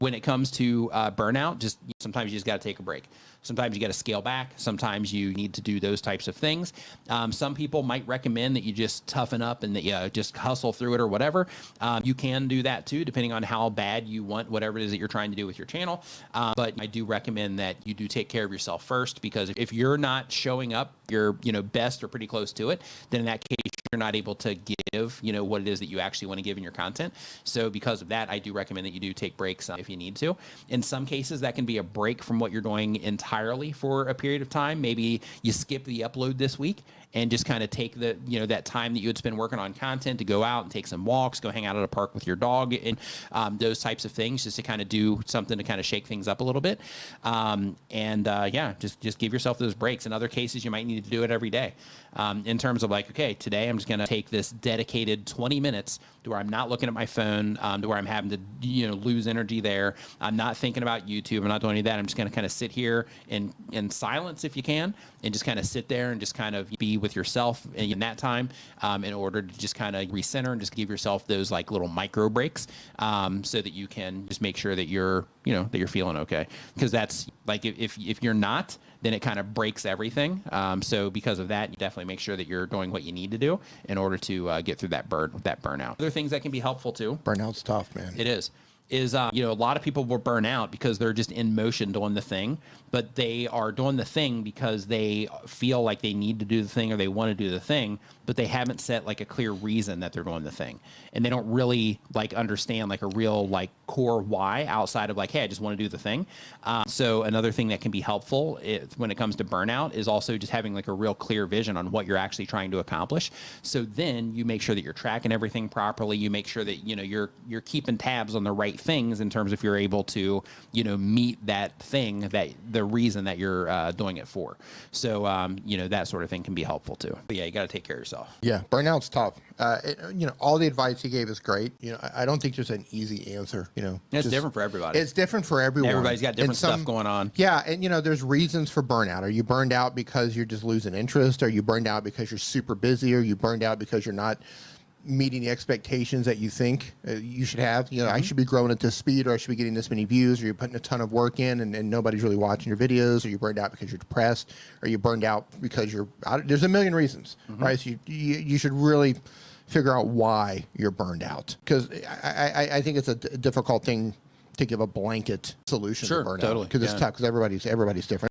when it comes to burnout, just sometimes you just got to take a break. Sometimes you got to scale back. Sometimes you need to do those types of things. Some people might recommend that you just toughen up and that you just hustle through it or whatever. You can do that too, depending on how bad you want whatever it is that you're trying to do with your channel. But I do recommend that you do take care of yourself first, because if you're not showing up your best or pretty close to it, then in that case, you're not able to give what it is that you actually want to give in your content. So because of that, I do recommend that you do take breaks if you need to. In some cases, that can be a break from what you're doing entirely for a period of time. Maybe you skip the upload this week and just kind of take the that time that you would spend working on content to go out and take some walks, go hang out at a park with your dog, and those types of things, just to kind of do something to kind of shake things up a little bit. Yeah, just give yourself those breaks. In other cases, you might need to do it every day. In terms of like, okay, today I'm just going to take this dedicated 20 minutes to where I'm not looking at my phone, to where I'm having to lose energy there. I'm not thinking about YouTube. I'm not doing any of that. I'm just going to kind of sit here in silence if you can, and just kind of sit there and just kind of be with yourself in that time, in order to just kind of recenter and just give yourself those like little micro breaks, so that you can just make sure that you're that you're feeling okay. Because that's like, if you're not, then it kind of breaks everything. So because of that, you definitely make sure that you're doing what you need to do in order to get through that burnout. Other things that can be helpful too. Burnout's tough, man. It is a lot of people will burn out because they're just in motion doing the thing, but they are doing the thing because they feel like they need to do the thing or they want to do the thing, but they haven't set like a clear reason that they're doing the thing. And they don't really like understand like a real like core why outside of like, hey, I just want to do the thing. So another thing that can be helpful when it comes to burnout is also just having like a real clear vision on what you're actually trying to accomplish. So then you make sure that you're tracking everything properly. You make sure that, you're keeping tabs on the right things in terms of if you're able to, meet that thing, that the reason that you're doing it for. So, that sort of thing can be helpful too. But yeah, you got to take care of yourself. Yeah, burnout's tough. All the advice he gave is great. I don't think there's an easy answer. It's different for everybody. It's different for everyone. Everybody's got different stuff going on. Yeah, and there's reasons for burnout. Are you burned out because you're just losing interest? Are you burned out because you're super busy? Are you burned out because you're not meeting the expectations that you think you should have? I should be growing at this speed, or I should be getting this many views, or you're putting a ton of work in and nobody's really watching your videos. Are you burned out because you're depressed? Are you burned out because there's a million reasons, right? So you should really figure out why you're burned out, because I think it's a difficult thing to give a blanket solution to burnout, totally, because it's tough, because everybody's different.